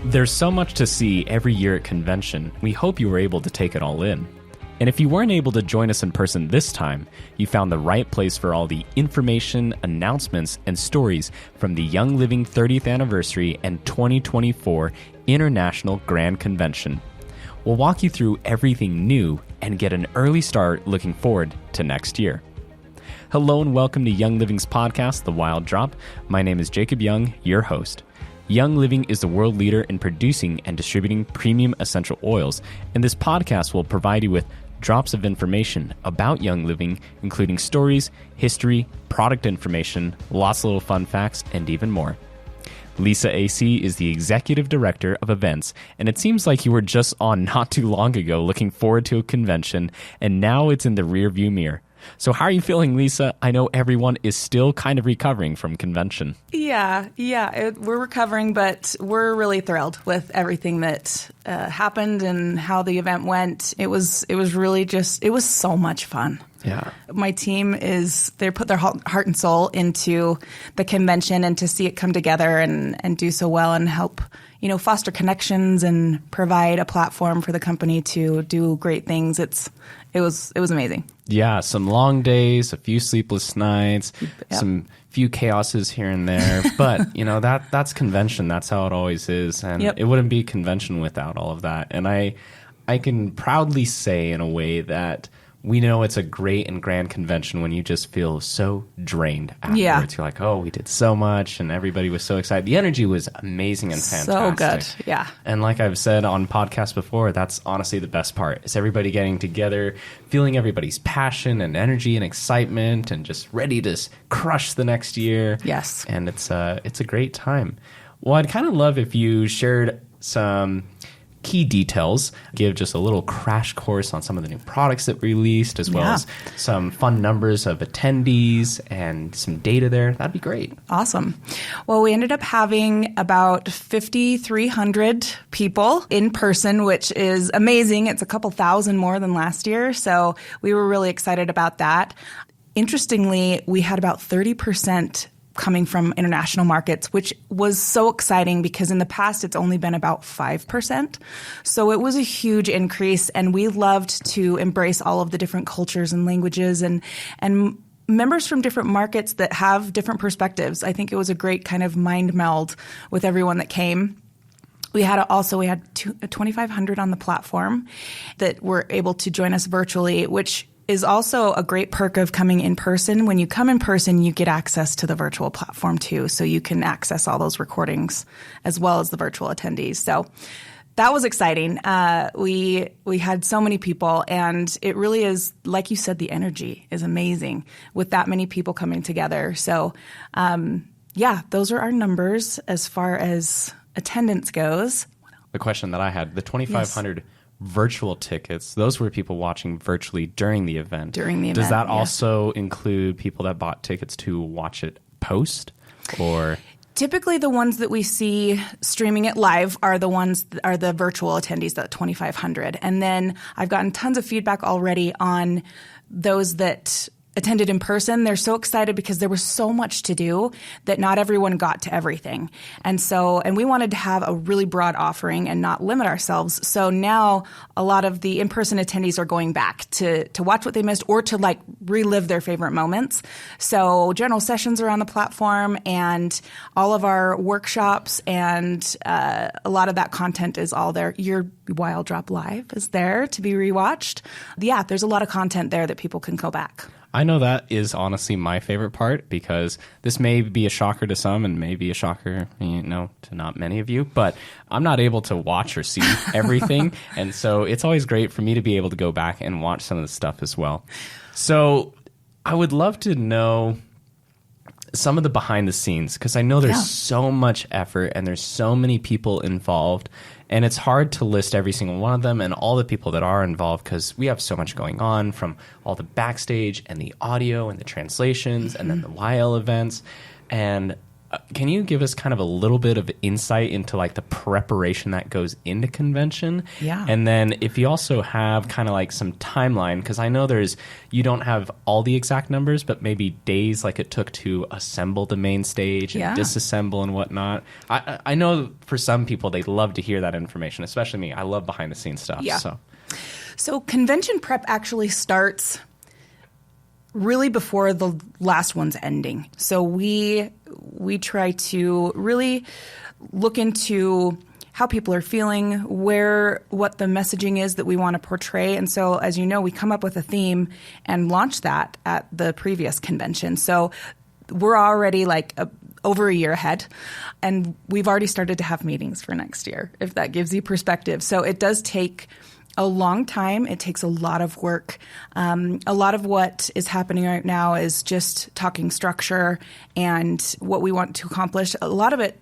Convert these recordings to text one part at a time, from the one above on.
There's so much to see every year at convention. We hope you were able to take it all in. And if you weren't able to join us in person this time, you found the right place for all the information, announcements, and stories from the Young Living 30th Anniversary and 2024 International Grand Convention. We'll walk you through everything new and get an early start looking forward to next year. Hello and welcome to Young Living's podcast, The Wild Drop. My name is Jacob Young, your host. Young Living is the world leader in producing and distributing premium essential oils, and this podcast will provide you with drops of information about Young Living, including stories, history, product information, lots of little fun facts, and even more. Lisa AC is the Executive Director of Events, and it seems like you were just on not too long ago looking forward to a convention, and now it's in the rearview mirror. So how are you feeling, Lisa? I know everyone is still kind of recovering from convention. Yeah, we're recovering, but we're really thrilled with everything that happened and how the event went. It was really it was so much fun. Yeah. My team they put their heart and soul into the convention, and to see it come together and do so well and help, foster connections and provide a platform for the company to do great things. It was amazing. Yeah, some long days, a few sleepless nights, some few chaoses here and there. But, that's convention. That's how it always is. And it wouldn't be convention without all of that. And I can proudly say in a way that we know it's a great and grand convention when you just feel so drained afterwards. Yeah. You're like, oh, we did so much, and everybody was so excited. The energy was amazing and fantastic. So good, yeah. And like I've said on podcasts before, that's honestly the best part, is everybody getting together, feeling everybody's passion and energy and excitement, and just ready to crush the next year. Yes. And it's a great time. Well, I'd kind of love if you shared some key details, give just a little crash course on some of the new products that we released, as well as some fun numbers of attendees and some data there. That'd be great. Awesome. Well, we ended up having about 5,300 people in person, which is amazing. It's a couple thousand more than last year, so we were really excited about that. Interestingly, we had about 30% coming from international markets, which was so exciting because in the past it's only been about 5%. So it was a huge increase, and we loved to embrace all of the different cultures and languages and members from different markets that have different perspectives. I think it was a great kind of mind meld with everyone that came. We had 2,500 on the platform that were able to join us virtually, which is also a great perk of coming in person. When you come in person, you get access to the virtual platform too, so you can access all those recordings as well as the virtual attendees. So that was exciting. We had so many people, and it really is, like you said, the energy is amazing with that many people coming together. So those are our numbers as far as attendance goes. The question that I had, the 2,500 virtual tickets, those were people watching virtually during the event. Does that also include people that bought tickets to watch it post, or? Typically, the ones that we see streaming it live are the virtual attendees, that 2,500. And then I've gotten tons of feedback already on those that attended in person. They're so excited because there was so much to do that not everyone got to everything. And we wanted to have a really broad offering and not limit ourselves. So now a lot of the in-person attendees are going back to watch what they missed, or to relive their favorite moments. So general sessions are on the platform, and all of our workshops and a lot of that content is all there. Your Wild Drop Live is there to be rewatched. Yeah, there's a lot of content there that people can go back. I know that is honestly my favorite part, because this may be a shocker to some and may be a shocker, to not many of you, but I'm not able to watch or see everything. And so it's always great for me to be able to go back and watch some of the stuff as well. So I would love to know some of the behind the scenes, because I know there's so much effort and there's so many people involved. And it's hard to list every single one of them and all the people that are involved, because we have so much going on, from all the backstage and the audio and the translations and then the YL events. And Can you give us kind of a little bit of insight into like the preparation that goes into convention? Yeah. And then if you also have kind of like some timeline, because I know you don't have all the exact numbers, but maybe days like it took to assemble the main stage and disassemble and whatnot. I know for some people, they'd love to hear that information, especially me. I love behind the scenes stuff. Yeah. So convention prep actually starts really before the last one's ending. So we try to really look into how people are feeling, what the messaging is that we want to portray. And so, as you know, we come up with a theme and launch that at the previous convention. So we're already like over a year ahead, and we've already started to have meetings for next year, if that gives you perspective. So it does take a long time. It takes a lot of work. A lot of what is happening right now is just talking structure and what we want to accomplish. A lot of it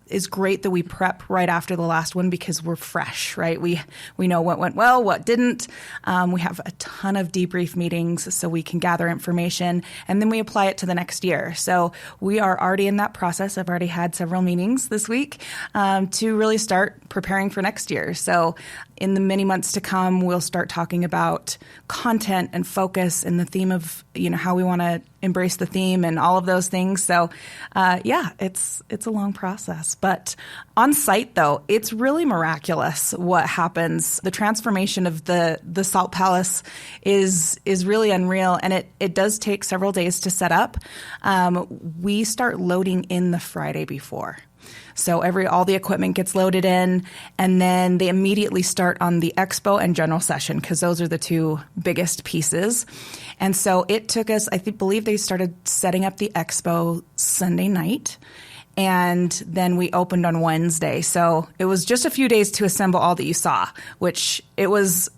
is great that we prep right after the last one because we're fresh, right? We know what went well, what didn't. We have a ton of debrief meetings so we can gather information, and then we apply it to the next year. So we are already in that process. I've already had several meetings this week to really start preparing for next year. So in the many months to come, we'll start talking about content and focus and the theme of, how we want to embrace the theme and all of those things. So, it's a long process. But on site, though, it's really miraculous what happens. The transformation of the Salt Palace is really unreal, and it does take several days to set up. We start loading in the Friday before. So all the equipment gets loaded in, and then they immediately start on the Expo and General Session because those are the two biggest pieces. And so it took us, believe they started setting up the Expo Sunday night, and then we opened on Wednesday. So it was just a few days to assemble all that you saw, which it was,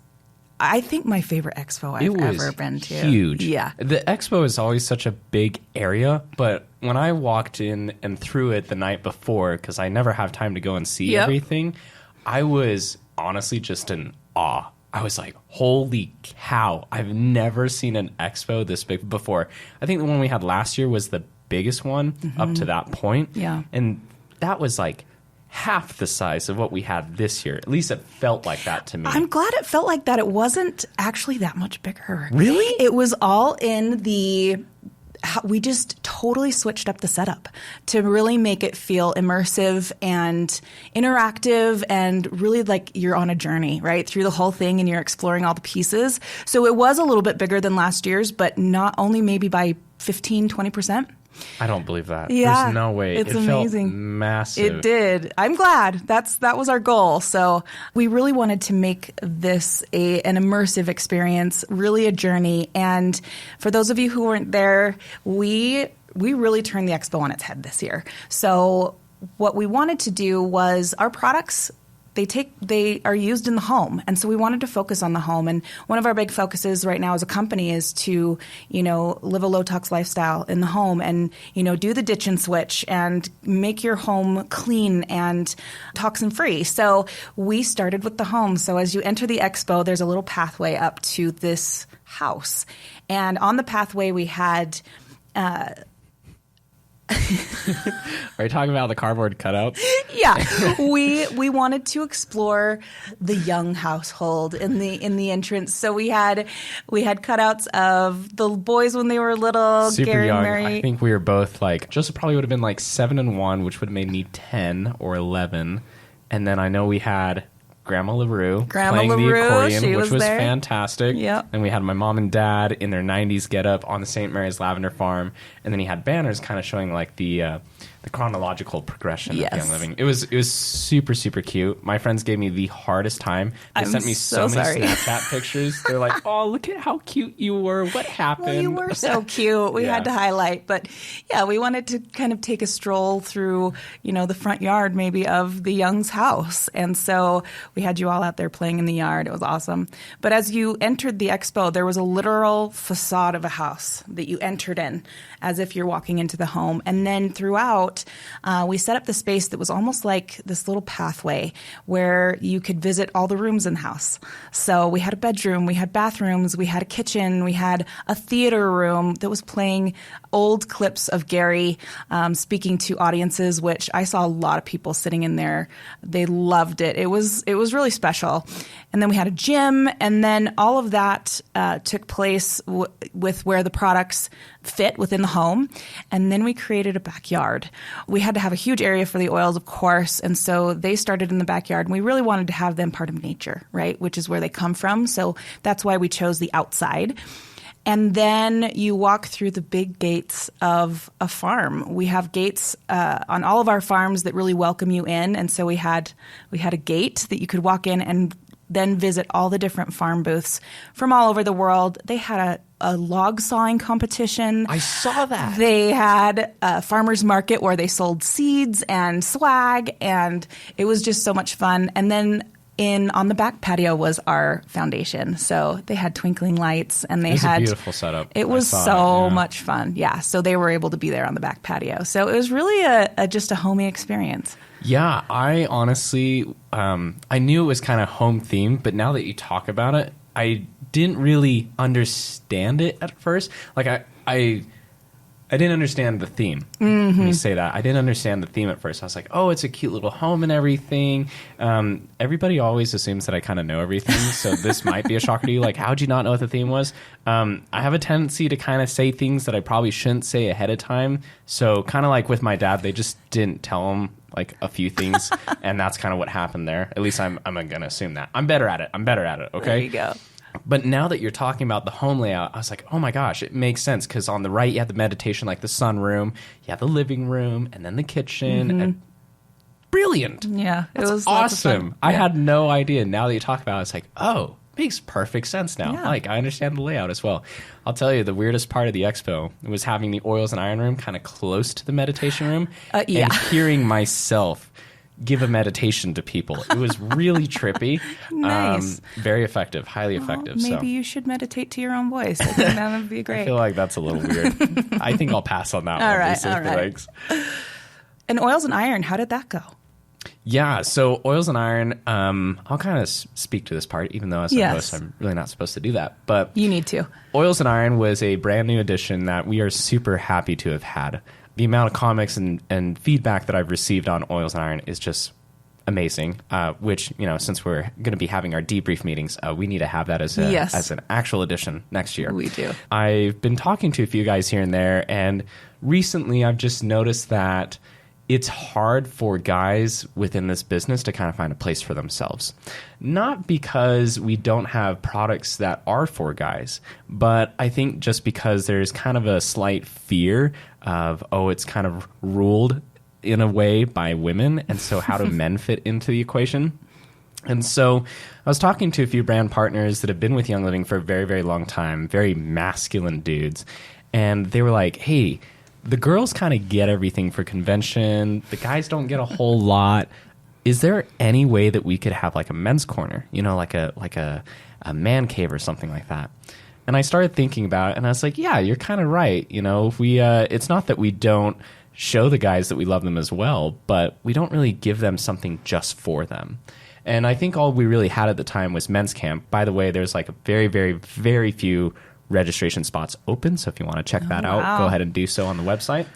I think, my favorite expo I've ever been to. Huge. Yeah. The expo is always such a big area, but when I walked in and through it the night before, because I never have time to go and see everything, I was honestly just in awe. I was like, holy cow, I've never seen an expo this big before. I think the one we had last year was the biggest one up to that point. Yeah. And that was like half the size of what we had this year. At least it felt like that to me. I'm glad it felt like that. It wasn't actually that much bigger. Really? It was all in we just totally switched up the setup to really make it feel immersive and interactive and really like you're on a journey, right, through the whole thing and you're exploring all the pieces. So it was a little bit bigger than last year's, but not only maybe by 15, 20%. I don't believe that. Yeah, there's no way. It's it amazing. Felt massive. It did. I'm glad. That was our goal. So we really wanted to make this an immersive experience, really a journey. And for those of you who weren't there, we really turned the expo on its head this year. So what we wanted to do was our products, they are used in the home. And so we wanted to focus on the home. And one of our big focuses right now as a company is to, live a low tox lifestyle in the home and, do the ditch and switch and make your home clean and toxin free. So we started with the home. So as you enter the expo, there's a little pathway up to this house. And on the pathway we had Are you talking about the cardboard cutouts? Yeah, we wanted to explore the young household in the entrance. So we had cutouts of the boys when they were little, super Gary young. and Mary. I think we were both like Joseph probably would have been like 7 and 1, which would have made me 10 or 11. And then I know we had Grandma LaRue playing the accordion, which was fantastic. Yep. And we had my mom and dad in their 90s getup on the St. Mary's Lavender Farm. And then he had banners kind of showing like the chronological progression of Young Living. It was super, super cute. My friends gave me the hardest time. They sent me so many Snapchat pictures. They're like, oh, look at how cute you were. What happened? Well, you were so cute. We had to highlight. But yeah, we wanted to kind of take a stroll through, the front yard maybe of the Young's house. And so We had you all out there playing in the yard. It was awesome. But as you entered the expo, there was a literal facade of a house that you entered in as if you're walking into the home. And then throughout, we set up the space that was almost like this little pathway where you could visit all the rooms in the house. So we had a bedroom, we had bathrooms, we had a kitchen, we had a theater room that was playing old clips of Gary speaking to audiences, which I saw a lot of people sitting in there. They loved it. It was really special. And then we had a gym, and then all of that took place with where the products fit within the home. And then we created a backyard. We had to have a huge area for the oils, of course, and so they started in the backyard, and we really wanted to have them part of nature, right, which is where they come from. So that's why we chose the outside. And then you walk through the big gates of a farm. We have gates on all of our farms that really welcome you in. And so we had a gate that you could walk in and then visit all the different farm booths from all over the world. They had a log sawing competition. I saw that. They had a farmer's market where they sold seeds and swag, and it was just so much fun. And then on the back patio was our foundation. So they had twinkling lights, and they had a beautiful setup. It was so much fun. Yeah. So they were able to be there on the back patio. So it was really just a homey experience. Yeah, I honestly, I knew it was kind of home themed, but now that you talk about it, I didn't really understand it at first. Like I didn't understand the theme. Mm-hmm. Let me say that. I didn't understand the theme at first. I was like, oh, it's a cute little home and everything. Everybody always assumes that I kind of know everything, so this might be a shocker to you. Like, how'd you not know what the theme was? I have a tendency to kind of say things that I probably shouldn't say ahead of time. So kind of like with my dad, they just didn't tell him like a few things, and that's kind of what happened there. At least I'm going to assume that. I'm better at it. Okay? There you go. But now that you're talking about the home layout, I was like, oh my gosh, it makes sense. Because on the right, you have the meditation, like the sunroom, you have the living room, and then the kitchen. Mm-hmm. And brilliant. Yeah. It was awesome. I had no idea. Now that you talk about it, it's like, oh, makes perfect sense now. Yeah. Like, I understand the layout as well. I'll tell you, the weirdest part of the expo was having the oils and iron room kind of close to the meditation room. Yeah. And hearing myself give a meditation to people. It was really trippy. Nice. Very effective, highly effective. Maybe you should meditate to your own voice. I think that would be great. I feel like that's a little weird. I think I'll pass on that one. All right. And oils and iron, how did that go? Yeah, so oils and iron, I'll kind of speak to this part, even though as a host, I'm really not supposed to do that. But you need to. Oils and Iron was a brand new addition that we are super happy to have had. The amount of comics and feedback that I've received on Oils and Iron is just amazing, which, you know, since we're going to be having our debrief meetings, we need to have that as an actual edition next year. We do. I've been talking to a few guys here and there, and recently I've just noticed that it's hard for guys within this business to kind of find a place for themselves. Not because we don't have products that are for guys, but I think just because there's kind of a slight fear of, it's kind of ruled in a way by women, and so how do men fit into the equation? And so I was talking to a few brand partners that have been with Young Living for a very, very long time, very masculine dudes, and they were like, hey, the girls kind of get everything for convention. The guys don't get a whole lot. Is there any way that we could have like a men's corner, you know, like a man cave or something like that? And I started thinking about it, and I was like, yeah, you're kind of right. You know, if we, it's not that we don't show the guys that we love them as well, but we don't really give them something just for them. And I think all we really had at the time was men's camp. By the way, there's like a very, very, very few registration spots open, so if you want to check that out, go ahead and do so on the website.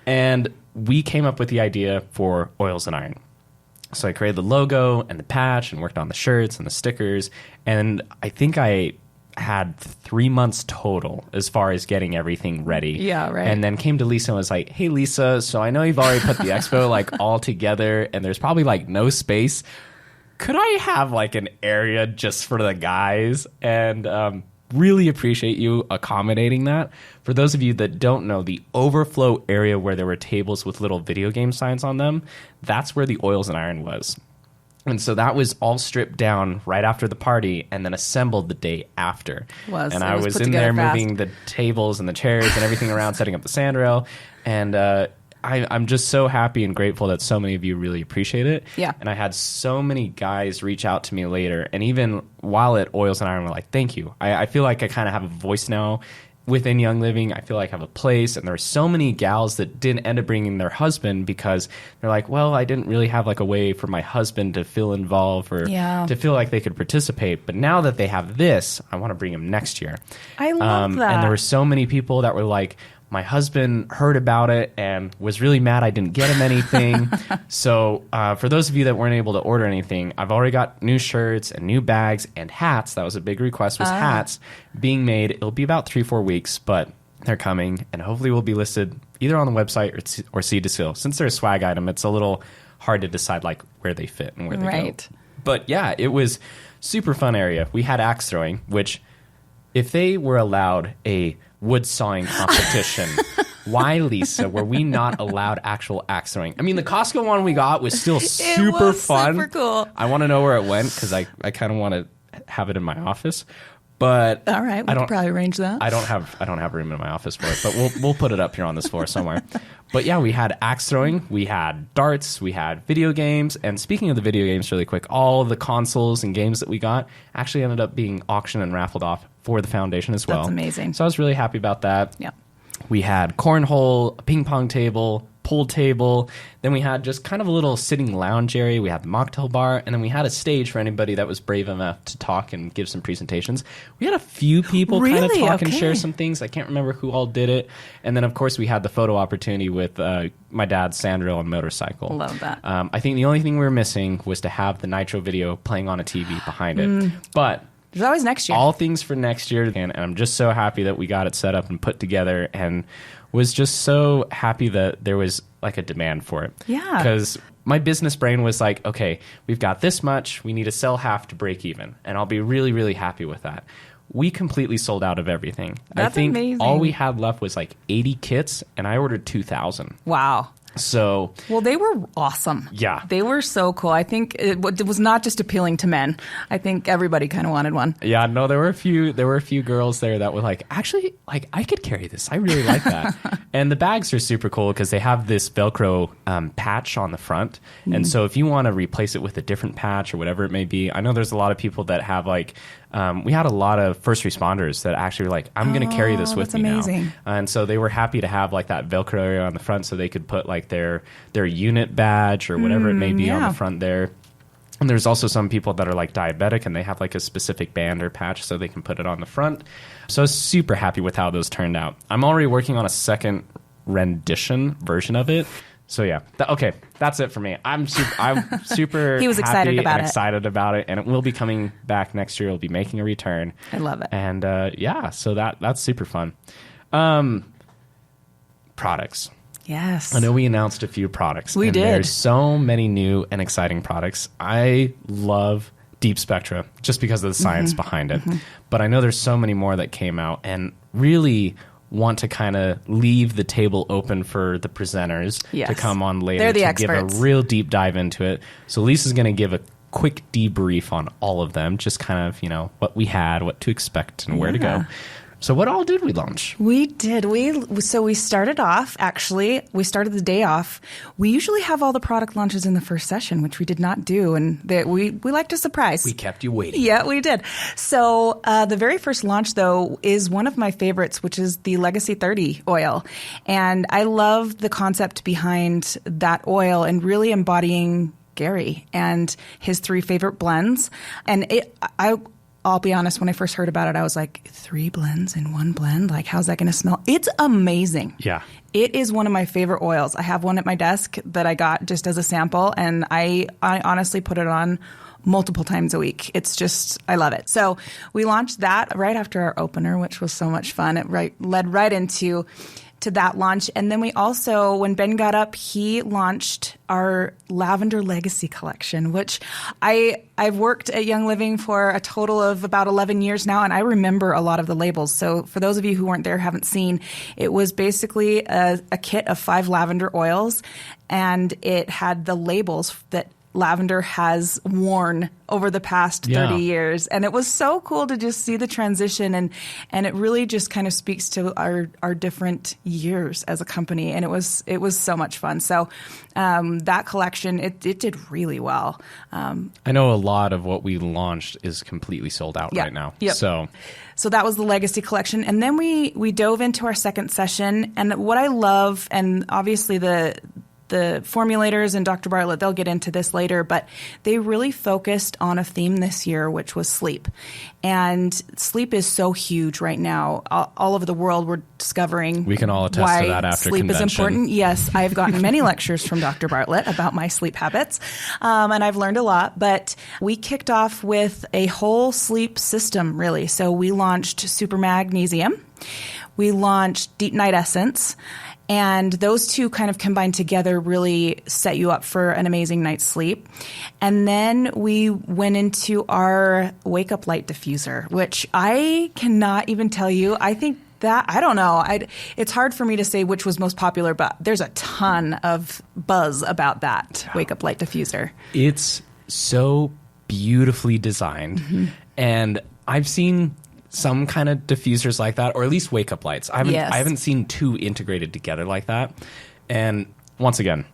And we came up with the idea for Oils and Iron. So I created the logo and the patch and worked on the shirts and the stickers, and I think I had 3 months total as far as getting everything ready. Yeah, right. And then came to Lisa and was like, hey Lisa, so I know you've already put the expo like all together and there's probably like no space. Could I have like an area just for the guys? And really appreciate you accommodating that. For those of you that don't know, the overflow area where there were tables with little video game signs on them, that's where the Oils and Iron was. And so that was all stripped down right after the party and then assembled the day after. I was in there moving the tables and the chairs and everything around, setting up the sandrail. And I'm just so happy and grateful that so many of you really appreciate it. Yeah. And I had so many guys reach out to me later, and even while at Oils and Iron, were like, thank you. I feel like I kind of have a voice now within Young Living. I feel like I have a place, and there are so many gals that didn't end up bringing their husband because they're like, well, I didn't really have like a way for my husband to feel involved or to feel like they could participate. But now that they have this, I want to bring him next year. I love that. And there were so many people that were like, my husband heard about it and was really mad I didn't get him anything. So for those of you that weren't able to order anything, I've already got new shirts and new bags and hats. That was a big request, was hats being made. It'll be about 3-4 weeks, but they're coming, and hopefully will be listed either on the website or Seed to Seal. Since they're a swag item, it's a little hard to decide like where they fit and where they go. But yeah, it was super fun area. We had axe throwing, which if they were allowed a wood sawing competition, why, Lisa, were we not allowed actual axe throwing? I mean, the Costco one we got was still super fun. Super cool. I want to know where it went because I kind of want to have it in my office. But all right, we could probably arrange that. I don't have room in my office for it, but we'll put it up here on this floor somewhere. But yeah, we had axe throwing, we had darts, we had video games, and speaking of the video games, really quick, all of the consoles and games that we got actually ended up being auctioned and raffled off for the foundation as well. That's amazing. So I was really happy about that. Yeah. We had cornhole, a ping pong table, pool table. Then we had just kind of a little sitting lounge area. We had the mocktail bar, and then we had a stage for anybody that was brave enough to talk and give some presentations. We had a few people kind of talk and share some things. I can't remember who all did it. And then, of course, we had the photo opportunity with my dad's Sandro on motorcycle. Love that. I think the only thing we were missing was to have the Nitro video playing on a TV behind it. But there's always next year. All things for next year. And I'm just so happy that we got it set up and put together, and was just so happy that there was like a demand for it. Yeah. Because my business brain was like, okay, we've got this much. We need to sell half to break even. And I'll be really, really happy with that. We completely sold out of everything. That's I think amazing. All we had left was like 80 kits, and I ordered 2,000. Wow. So, well, they were awesome. Yeah. They were so cool. I think it was not just appealing to men. I think everybody kind of wanted one. Yeah, no, there were a few girls there that were like, actually, like, I could carry this. I really like that. And the bags are super cool because they have this Velcro patch on the front. And so if you want to replace it with a different patch or whatever it may be, I know there's a lot of people that have like, we had a lot of first responders that actually were like, I'm going to carry this with me amazing. now. And so they were happy to have like that Velcro area on the front so they could put like their unit badge or whatever it may be on the front there. And there's also some people that are like diabetic and they have like a specific band or patch so they can put it on the front. So I was super happy with how those turned out. I'm already working on a second rendition version of it. So yeah, okay, that's it for me. I'm super he was excited about it. Excited about it, and it will be coming back next year. It'll be making a return. I love it. And yeah, so that's super fun. Products. Yes. I know we announced a few products. We did. There's so many new and exciting products. I love Deep Spectra just because of the science behind it. But I know there's so many more that came out, and really want to kind of leave the table open for the presenters to come on later. They're the to experts. give a real deep dive into it. So Lisa's going to give a quick debrief on all of them, just kind of, what we had, what to expect, and where to go. So what all did we launch? We did. So we started off, we started the day off. We usually have all the product launches in the first session, which we did not do. And we like to surprise. We kept you waiting. Yeah, we did. So the very first launch, though, is one of my favorites, which is the Legacy 30 oil. And I love the concept behind that oil and really embodying Gary and his 3 favorite blends. And I'll be honest, when I first heard about it, I was like, 3 blends in one blend? Like, how's that going to smell? It's amazing. Yeah. It is one of my favorite oils. I have one at my desk that I got just as a sample, and I honestly put it on multiple times a week. It's just, I love it. So we launched that right after our opener, which was so much fun. It led right into that launch. And then we also, when Ben got up, he launched our Lavender Legacy collection, which I've worked at Young Living for a total of about 11 years now, and I remember a lot of the labels. So for those of you who weren't there, haven't seen, it was basically a kit of 5 lavender oils, and it had the labels that lavender has worn over the past 30 years. And it was so cool to just see the transition, and it really just kind of speaks to our different years as a company. And it was so much fun. So that collection, it did really well. I know a lot of what we launched is completely sold out right now. Yep. So that was the Legacy collection. And then we dove into our second session. And what I love, and obviously the formulators and Dr. Bartlett, they'll get into this later, but they really focused on a theme this year, which was sleep. And sleep is so huge right now. All over the world, we're discovering we can all attest to that after sleep convention. is important. Yes, I've gotten many lectures from Dr. Bartlett about my sleep habits, and I've learned a lot. But we kicked off with a whole sleep system, really. So we launched Super Magnesium. We launched Deep Night Essence. And those two kind of combined together really set you up for an amazing night's sleep. And then we went into our Wake Up Light diffuser, which I cannot even tell you. I think that, I don't know. It's hard for me to say which was most popular, but there's a ton of buzz about that Wake Up Light diffuser. It's so beautifully designed. Mm-hmm. And I've seen some kind of diffusers like that, or at least wake up lights. I haven't seen two integrated together like that. And once again,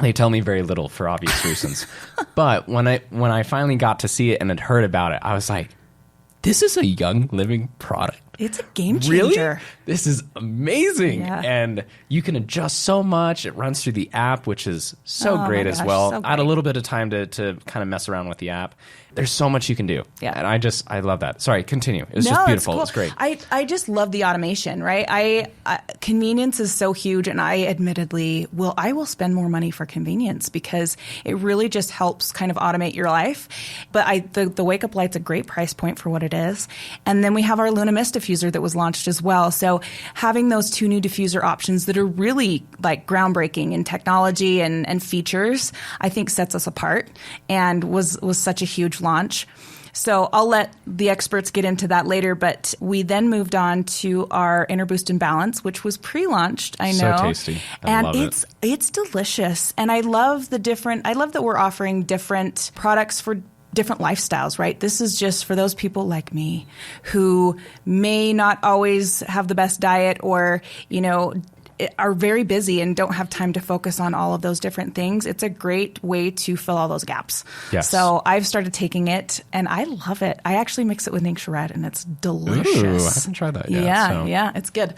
they tell me very little for obvious reasons. But when I finally got to see it and had heard about it, I was like, this is a Young Living product. It's a game changer. Really? This is amazing. Yeah. And you can adjust so much. It runs through the app, which is so great as well. So I had a little bit of time to kind of mess around with the app. There's so much you can do. Yeah. And I love that. Sorry, continue. It was just beautiful. Cool. It was great. I just love the automation, right? Convenience is so huge, and I admittedly will spend more money for convenience because it really just helps kind of automate your life. But the Wake Up Light's a great price point for what it is. And then we have our Luna Mist diffuser that was launched as well. So having those two new diffuser options that are really like groundbreaking in technology and features, I think sets us apart and was such a huge launch. So I'll let the experts get into that later, but we then moved on to our Inner Boost and Balance, which was pre-launched, I know. So tasty. I love it. It's delicious. And I love that we're offering different products for different lifestyles, right? This is just for those people like me who may not always have the best diet or, are very busy and don't have time to focus on all of those different things. It's a great way to fill all those gaps. Yes. So I've started taking it and I love it. I actually mix it with Ningxia Red and it's delicious. Ooh, I haven't tried that yet. Yeah, it's good.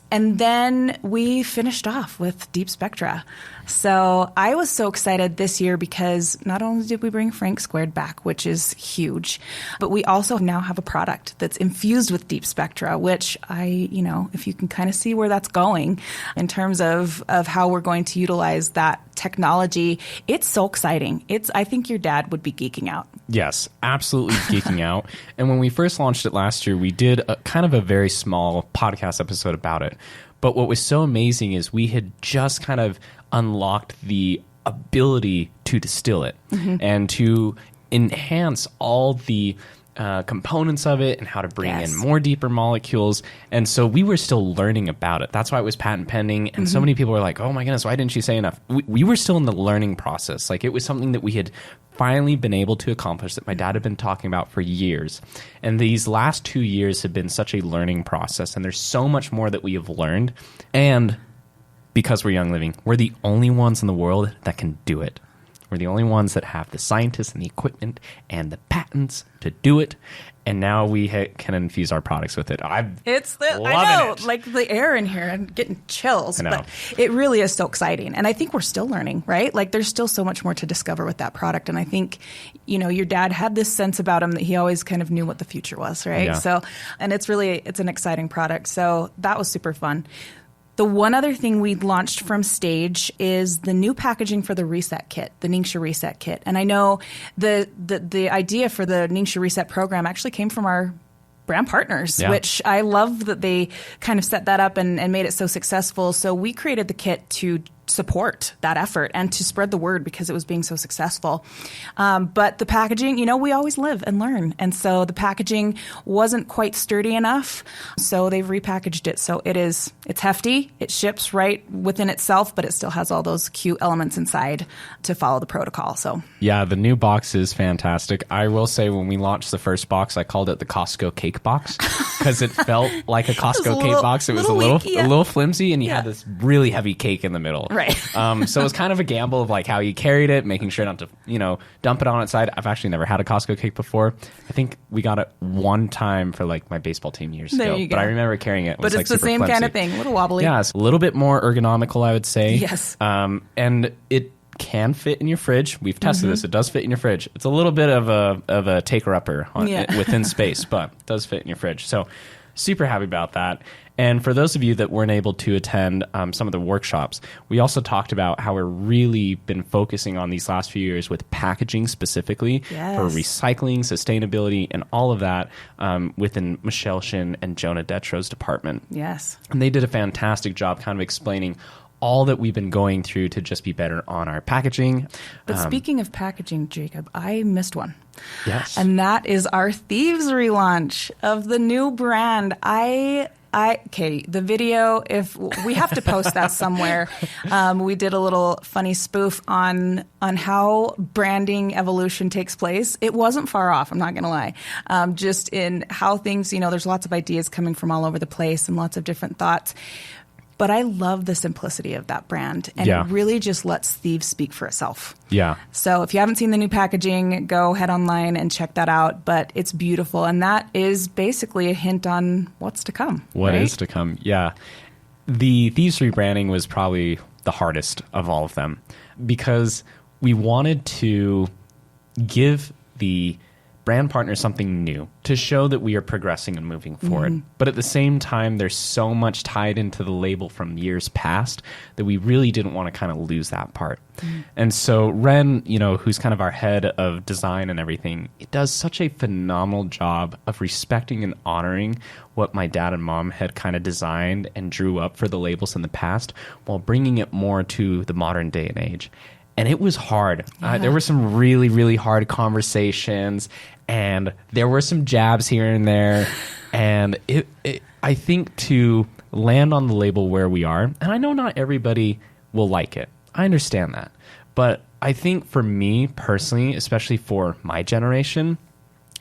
And then we finished off with Deep Spectra. So I was so excited this year because not only did we bring Frank Squared back, which is huge, but we also now have a product that's infused with Deep Spectra, which if you can kind of see where that's going in terms of how we're going to utilize that technology, it's so exciting. I think your dad would be geeking out. Yes, absolutely geeking out. And when we first launched it last year, we did a very small podcast episode about it. But what was so amazing is we had just kind of unlocked the ability to distill it and to enhance all the components of it and how to bring in more deeper molecules. And so we were still learning about it. That's why it was patent pending. And so many people were like, oh my goodness, why didn't you say enough? We were still in the learning process. Like it was something that we had finally been able to accomplish that my dad had been talking about for years. And these last 2 years have been such a learning process. And there's so much more that we have learned. And because we're Young Living, we're the only ones in the world that can do it. We're the only ones that have the scientists and the equipment and the patents to do it. And now we can infuse our products with it. I know, it. Like the air in here, I'm getting chills. But it really is so exciting. And I think we're still learning, right? Like there's still so much more to discover with that product. And I think, your dad had this sense about him that he always kind of knew what the future was, right? Yeah. So, and it's an exciting product. So that was super fun. The one other thing we launched from stage is the new packaging for the Reset Kit, the Ningxia Reset Kit. And I know the idea for the Ningxia Reset program actually came from our brand partners, which I love that they kind of set that up and made it so successful. So we created the kit to support that effort and to spread the word because it was being so successful. But the packaging, we always live and learn. And so the packaging wasn't quite sturdy enough. So they've repackaged it. So it's hefty. It ships right within itself, but it still has all those cute elements inside to follow the protocol. So yeah, the new box is fantastic. I will say when we launched the first box, I called it the Costco cake box because it felt like a Costco cake box. It was a little flimsy, and you had this really heavy cake in the middle. Right. So it was kind of a gamble of like how you carried it, making sure not to, dump it on its side. I've actually never had a Costco cake before. I think we got it one time for like my baseball team years ago. But I remember carrying it. But it's the same kind of thing, a little wobbly. Yeah, it's a little bit more ergonomical, I would say. Yes. And it can fit in your fridge. We've tested this. It does fit in your fridge. It's a little bit of a taker-upper within space, but it does fit in your fridge. So super happy about that. And for those of you that weren't able to attend some of the workshops, we also talked about how we're really been focusing on these last few years with packaging specifically for recycling, sustainability, and all of that within Michelle Shin and Jonah Detro's department. Yes. And they did a fantastic job kind of explaining all that we've been going through to just be better on our packaging. But speaking of packaging, Jacob, I missed one. Yes. And that is our Thieves relaunch of the new brand. Okay, the video, if we have to post that somewhere, we did a little funny spoof on how branding evolution takes place. It wasn't far off, I'm not going to lie. Just in how things, there's lots of ideas coming from all over the place and lots of different thoughts. But I love the simplicity of that brand, and it really just lets Thieves speak for itself. Yeah. So if you haven't seen the new packaging, go head online and check that out. But it's beautiful, and that is basically a hint on what's to come. What is to come, yeah. The Thieves rebranding was probably the hardest of all of them because we wanted to give the brand partners something new to show that we are progressing and moving forward. But at the same time, there's so much tied into the label from years past that we really didn't want to kind of lose that part. And so Ren, who's kind of our head of design and everything, it does such a phenomenal job of respecting and honoring what my dad and mom had kind of designed and drew up for the labels in the past while bringing it more to the modern day and age. And it was hard. There were some really, really hard conversations, and there were some jabs here and there. And I think to land on the label where we are, and I know not everybody will like it. I understand that. But I think for me personally, especially for my generation,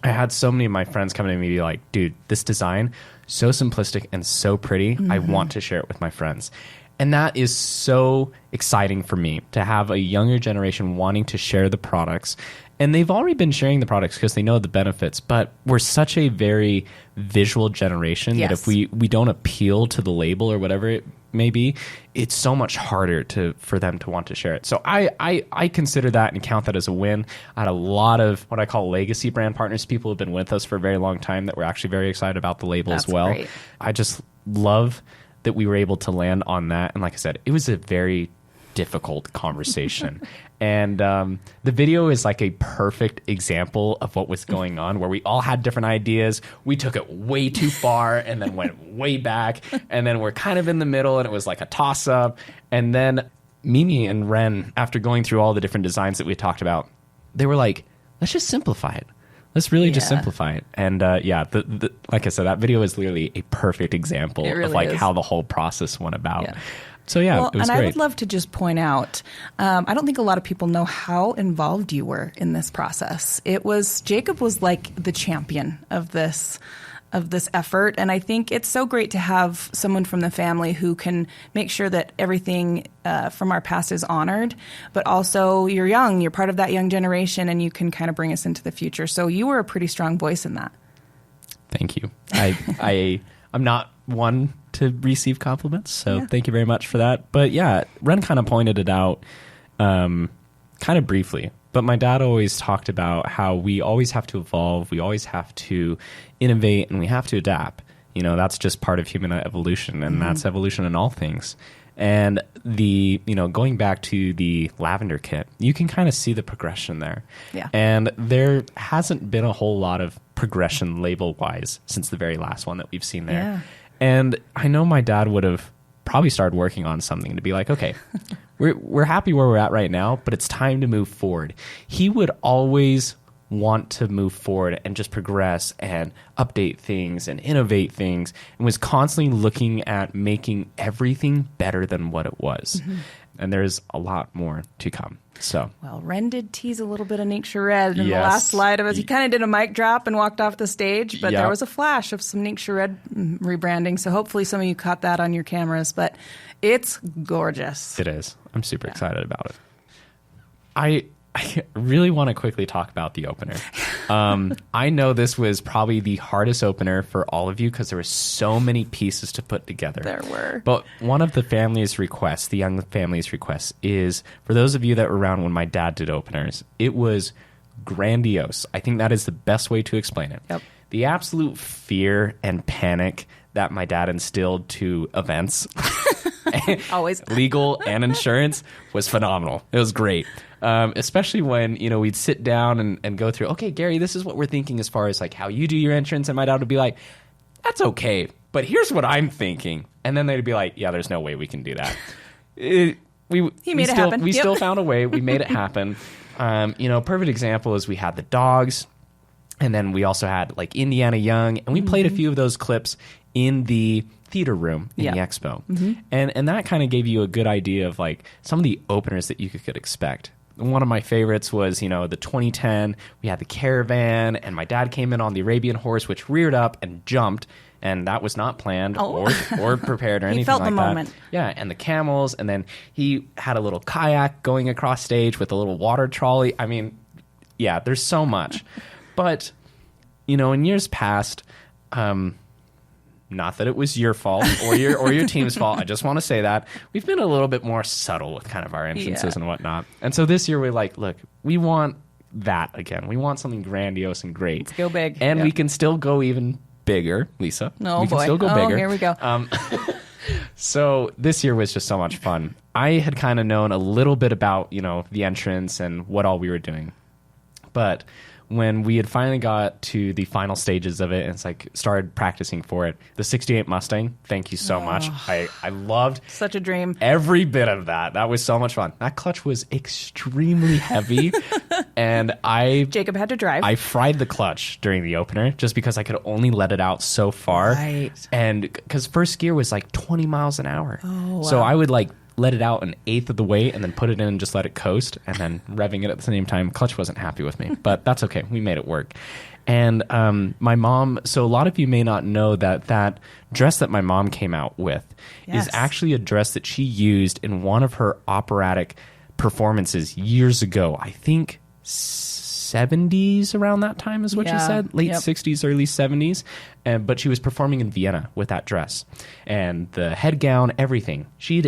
I had so many of my friends come to me and be like, dude, this design, so simplistic and so pretty. I want to share it with my friends. And that is so exciting for me to have a younger generation wanting to share the products. And they've already been sharing the products because they know the benefits. But we're such a very visual generation that if we don't appeal to the label or whatever it may be, it's so much harder for them to want to share it. So I consider that and count that as a win. I had a lot of what I call legacy brand partners, people who have been with us for a very long time that were actually very excited about the label as well. Great. I just love that we were able to land on that. And like I said, it was a very difficult conversation. And the video is like a perfect example of what was going on, where we all had different ideas. We took it way too far and then went way back. And then we're kind of in the middle, and it was like a toss-up. And then Mimi and Ren, after going through all the different designs that we talked about, they were like, let's just simplify it. Let's really just simplify it. And like I said, that video is literally a perfect example of like how the whole process went about. Yeah. So it was great. I would love to just point out, I don't think a lot of people know how involved you were in this process. Jacob was like the champion of this effort, and I think it's so great to have someone from the family who can make sure that everything from our past is honored, but also you're part of that young generation, and you can kind of bring us into the future. So you were a pretty strong voice in that. Thank you. I'm not one to receive compliments, so thank you very much for that. But yeah, Ren kind of pointed it out kind of briefly. But my dad always talked about how we always have to evolve, we always have to innovate, and we have to adapt. That's just part of human evolution, and that's evolution in all things. And going back to the lavender kit, you can kind of see the progression there. Yeah. And there hasn't been a whole lot of progression label-wise since the very last one that we've seen there. Yeah. And I know my dad would have probably started working on something to be like, okay, we're happy where we're at right now, but it's time to move forward. He would always want to move forward and just progress and update things and innovate things, and was constantly looking at making everything better than what it was. And there's a lot more to come. So, well, Ren did tease a little bit of Nature Red in Yes. the last slide of it. He kind of did a mic drop and walked off the stage, but Yep. there was a flash of some Nature Red rebranding. So hopefully some of you caught that on your cameras, but it's gorgeous. it is. I'm super excited about it. I really want to quickly talk about the opener. I know this was probably the hardest opener for all of you because there were so many pieces to put together. There were. But one of the family's requests, the young family's requests, is for those of you that were around when my dad did openers, it was grandiose. I think that is the best way to explain it. Yep. The absolute fear and panic that my dad instilled to events, Always. legal and insurance, was phenomenal. It was great. Especially when, we'd sit down and go through, okay, Gary, this is what we're thinking as far as like how you do your entrance. And my dad would be like, that's okay, but here's what I'm thinking. And then they'd be like, yeah, there's no way we can do that. He made it happen. We Yep. still found a way. We made it happen. Perfect example is we had the dogs, and then we also had like Indiana Young, and we played a few of those clips in the theater room in the Expo. And that kind of gave you a good idea of like some of the openers that you could expect. One of my favorites was, the 2010, we had the Caravan, and my dad came in on the Arabian horse, which reared up and jumped, and that was not planned or prepared or anything felt like the that. moment. Yeah, and the camels, and then he had a little kayak going across stage with a little water trolley. I mean, yeah, there's so much. But, in years past, not that it was your fault or your team's fault. I just want to say that we've been a little bit more subtle with kind of our entrances and whatnot. And so this year we're like, look, we want that again. We want something grandiose and great. Let's go big. And Yeah. we can still go even bigger, Lisa. Oh, we can boy. still go bigger. Here we go. So this year was just so much fun. I had kind of known a little bit about, the entrance and what all we were doing. But when we had finally got to the final stages of it and it's like started practicing for it, the 68 Mustang, thank you so much. I loved Such a dream. every bit of that. That was so much fun. That clutch was extremely heavy, and Jacob had to drive. I fried the clutch during the opener just because I could only let it out so far. Right. And because first gear was like 20 miles an hour. Oh, wow. So I would like let it out an eighth of the way and then put it in and just let it coast, and then revving it at the same time. Clutch wasn't happy with me, but that's okay. We made it work. And my mom, so a lot of you may not know that dress that my mom came out with Yes. is actually a dress that she used in one of her operatic performances years ago. I think 70s around that time is what she Yeah. said. Late Yep. 60s, early 70s. But she was performing in Vienna with that dress. And the head gown, everything. She's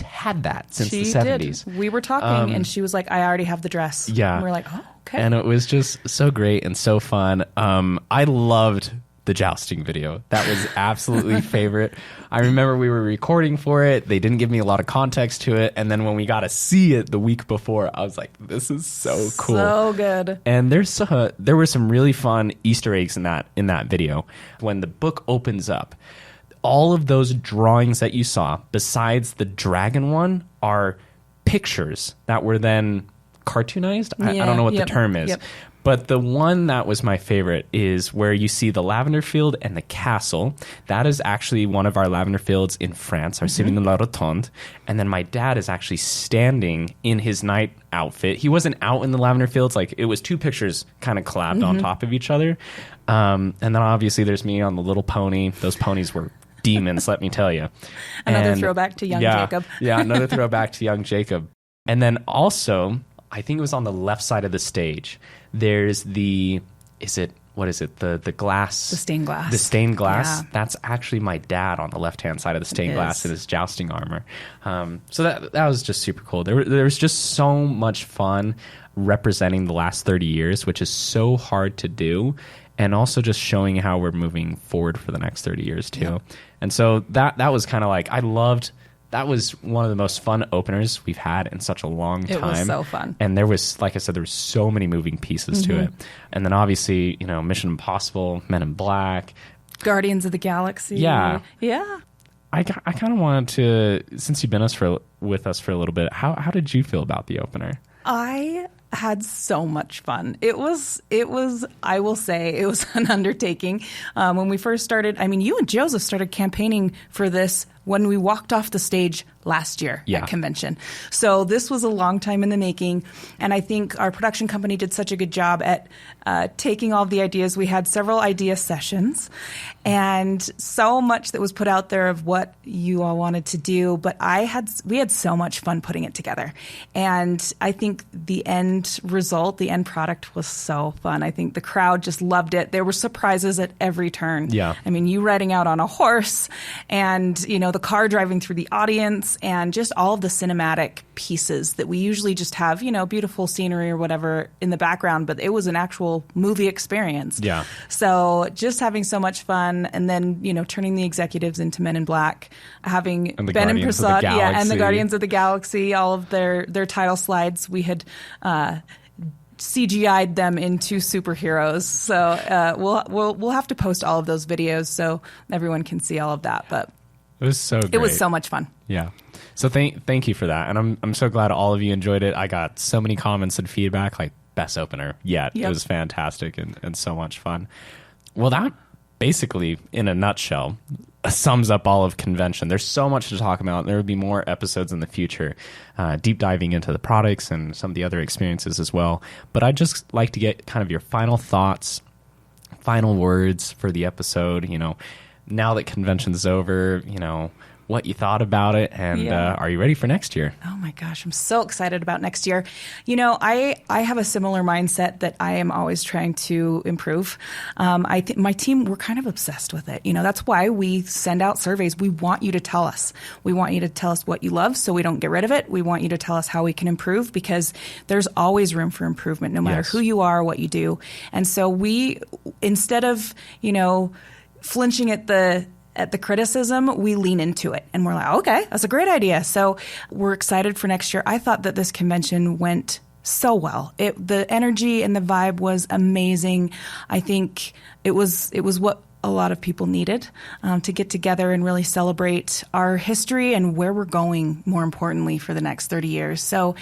had that since the 70s. Did. We were talking, and she was like, I already have the dress. Yeah. And we're like, oh, okay. And it was just so great and so fun. I loved the jousting video. That was absolutely favorite. I remember we were recording for it. They didn't give me a lot of context to it. And then when we got to see it the week before, I was like, this is so cool. So good. And there were some really fun Easter eggs in that video. When the book opens up, all of those drawings that you saw, besides the dragon one, are pictures that were then cartoonized. I don't know what the term is. Yep. But the one that was my favorite is where you see the lavender field and the castle. That is actually one of our lavender fields in France, our Cité de la Rotonde. And then my dad is actually standing in his night outfit. He wasn't out in the lavender fields. Like, it was two pictures kind of collabed on top of each other. And then obviously there's me on the little pony. Those ponies were demons, let me tell you. Another throwback to young Jacob. Yeah, another throwback to young Jacob. And then also, I think it was on the left side of the stage, there's the glass? The stained glass. The stained glass. Yeah. That's actually my dad on the left-hand side of the stained It glass is. in his jousting armor. So that was just super cool. There was just so much fun representing the last 30 years, which is so hard to do, and also just showing how we're moving forward for the next 30 years too. Yep. And so that was kind of like, that was one of the most fun openers we've had in such a long time. It was so fun. And there was, like I said, there were so many moving pieces to it. And then obviously, Mission Impossible, Men in Black. Guardians of the Galaxy. Yeah. Yeah. I kind of wanted to, since you've been with us for a little bit, how did you feel about the opener? I had so much fun. It was, I will say, it was an undertaking. When we first started, I mean, you and Joseph started campaigning for this when we walked off the stage last year at convention. So this was a long time in the making. And I think our production company did such a good job at taking all the ideas. We had several idea sessions and so much that was put out there of what you all wanted to do. But we had so much fun putting it together. And I think the end result, the end product was so fun. I think the crowd just loved it. There were surprises at every turn. Yeah. I mean, you riding out on a horse and, the car driving through the audience and just all of the cinematic pieces that we usually just have, beautiful scenery or whatever in the background, but it was an actual movie experience. Yeah. So just having so much fun and then, turning the executives into Men in Black, having Ben and Prasad, and the Guardians of the Galaxy, all of their title slides, we had CGI'd them into superheroes. So we'll have to post all of those videos so everyone can see all of that. But it was so great. It was so much fun. Yeah. So thank you for that. And I'm so glad all of you enjoyed it. I got so many comments and feedback, like best opener yet. Yep. It was fantastic and so much fun. Well, that basically, in a nutshell, sums up all of convention. There's so much to talk about. There will be more episodes in the future, deep diving into the products and some of the other experiences as well. But I'd just like to get kind of your final thoughts, final words for the episode, now that convention's over, what you thought about it, and are you ready for next year? Oh my gosh, I'm so excited about next year. I have a similar mindset that I am always trying to improve. I think my team, we're kind of obsessed with it. That's why we send out surveys. We want you to tell us. We want you to tell us what you love so we don't get rid of it. We want you to tell us how we can improve because there's always room for improvement no matter who you are, what you do. And so we, instead of, flinching at the criticism, we lean into it and we're like, okay, that's a great idea. So we're excited for next year. I thought that this convention went so well. The energy and the vibe was amazing. I think it was what a lot of people needed to get together and really celebrate our history and where we're going, more importantly, for the next 30 years. So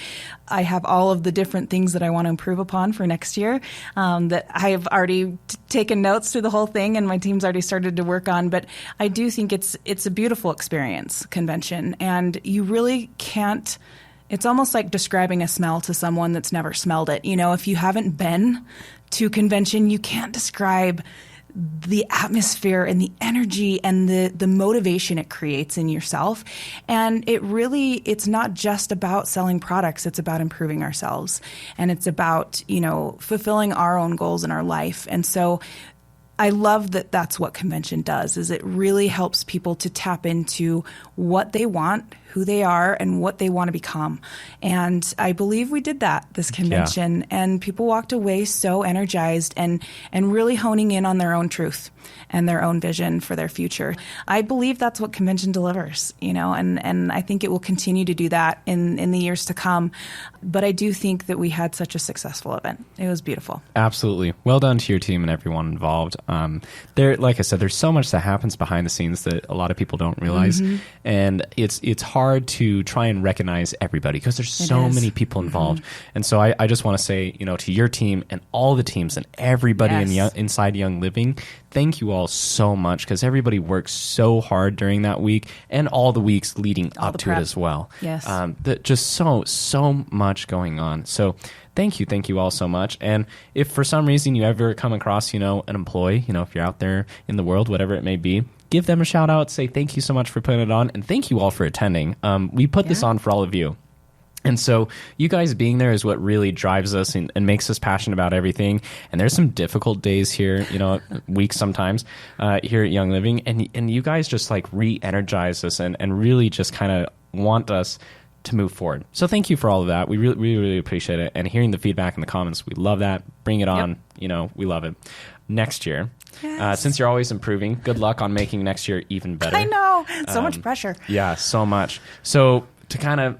I have all of the different things that I want to improve upon for next year that I have already taken notes through the whole thing and my team's already started to work on. But I do think it's a beautiful experience, convention, and you really can't. It's almost like describing a smell to someone that's never smelled it. If you haven't been to convention, you can't describe the atmosphere and the energy and the motivation it creates in yourself. And it's not just about selling products. It's about improving ourselves. And it's about, fulfilling our own goals in our life. And so I love that that's what convention does, is it really helps people to tap into what they want, who they are, and what they want to become. And I believe we did that this convention, and people walked away so energized and really honing in on their own truth and their own vision for their future. I believe that's what convention delivers, and I think it will continue to do that in the years to come. But I do think that we had such a successful event. It was beautiful. Absolutely. Well done to your team and everyone involved. Like I said, there's so much that happens behind the scenes that a lot of people don't realize. Mm-hmm. And it's hard to try and recognize everybody because there's so many people involved. Mm-hmm. And so I just want to say, to your team and all the teams and everybody inside Young Living, thank you all so much because everybody works so hard during that week and all the weeks leading up to it as well. Yes. Just so much going on. So thank you all so much. And if for some reason you ever come across, an employee, if you're out there in the world, whatever it may be, give them a shout out, say thank you so much for putting it on, and thank you all for attending. We put this on for all of you. And so you guys being there is what really drives us and makes us passionate about everything. And there's some difficult days here, weeks sometimes here at Young Living. And you guys just like re-energize us and really just kind of want us to move forward. So thank you for all of that. We really appreciate it. And hearing the feedback in the comments, we love that. Bring it on. We love it. Next year, since you're always improving, good luck on making next year even better. I know. So much pressure. Yeah, so much. So to kind of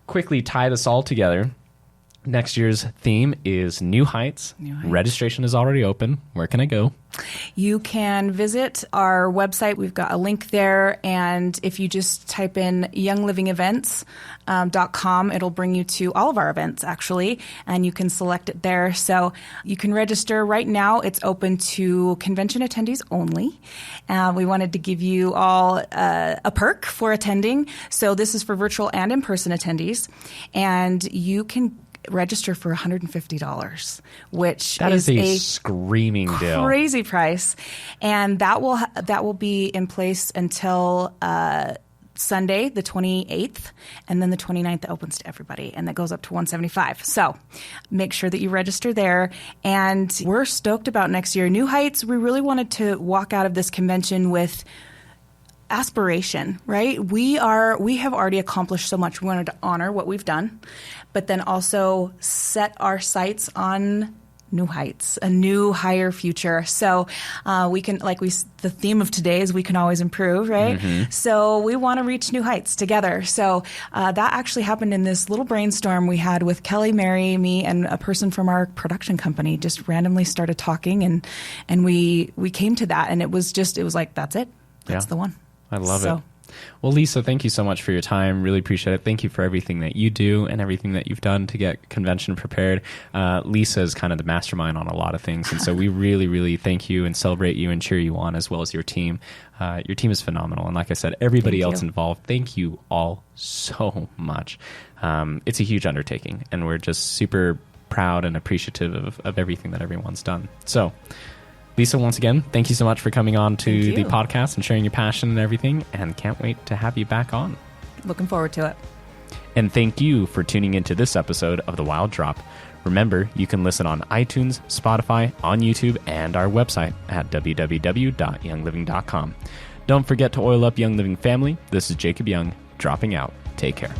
quickly tie this all together, Next year's theme is New Heights. Registration is already open. Where can I go? You can visit our website. We've got a link there. And if you just type in younglivingevents.com, it'll bring you to all of our events, actually. And you can select it there. So you can register. Right now, it's open to convention attendees only. We wanted to give you all a perk for attending. So this is for virtual and in-person attendees. And you can register for $150, which that is a screaming deal. Crazy price. And that will be in place until Sunday, the 28th, and then the 29th opens to everybody, and that goes up to $175. So make sure that you register there. And we're stoked about next year. New Heights, we really wanted to walk out of this convention with aspiration, right? We have already accomplished so much. We wanted to honor what we've done, but then also set our sights on new heights, a new, higher future. So we can, the theme of today is we can always improve, right? Mm-hmm. So we want to reach new heights together. So that actually happened in this little brainstorm we had with Kelly, Mary, me, and a person from our production company. Just randomly started talking, and we came to that, and it was like, that's it. That's the one. I love it. Well, Lisa, thank you so much for your time. Really appreciate it. Thank you for everything that you do and everything that you've done to get convention prepared. Lisa is kind of the mastermind on a lot of things. And so we really, really thank you and celebrate you and cheer you on, as well as your team. Your team is phenomenal. And like I said, everybody else involved, thank you all so much. It's a huge undertaking, and we're just super proud and appreciative of everything that everyone's done. So, Lisa, once again, thank you so much for coming on to the podcast and sharing your passion and everything, and can't wait to have you back on. Looking forward to it. And thank you for tuning into this episode of The Wild Drop. Remember, you can listen on iTunes, Spotify, on YouTube, and our website at www.youngliving.com. Don't forget to oil up Young Living family. This is Jacob Young, dropping out. Take care.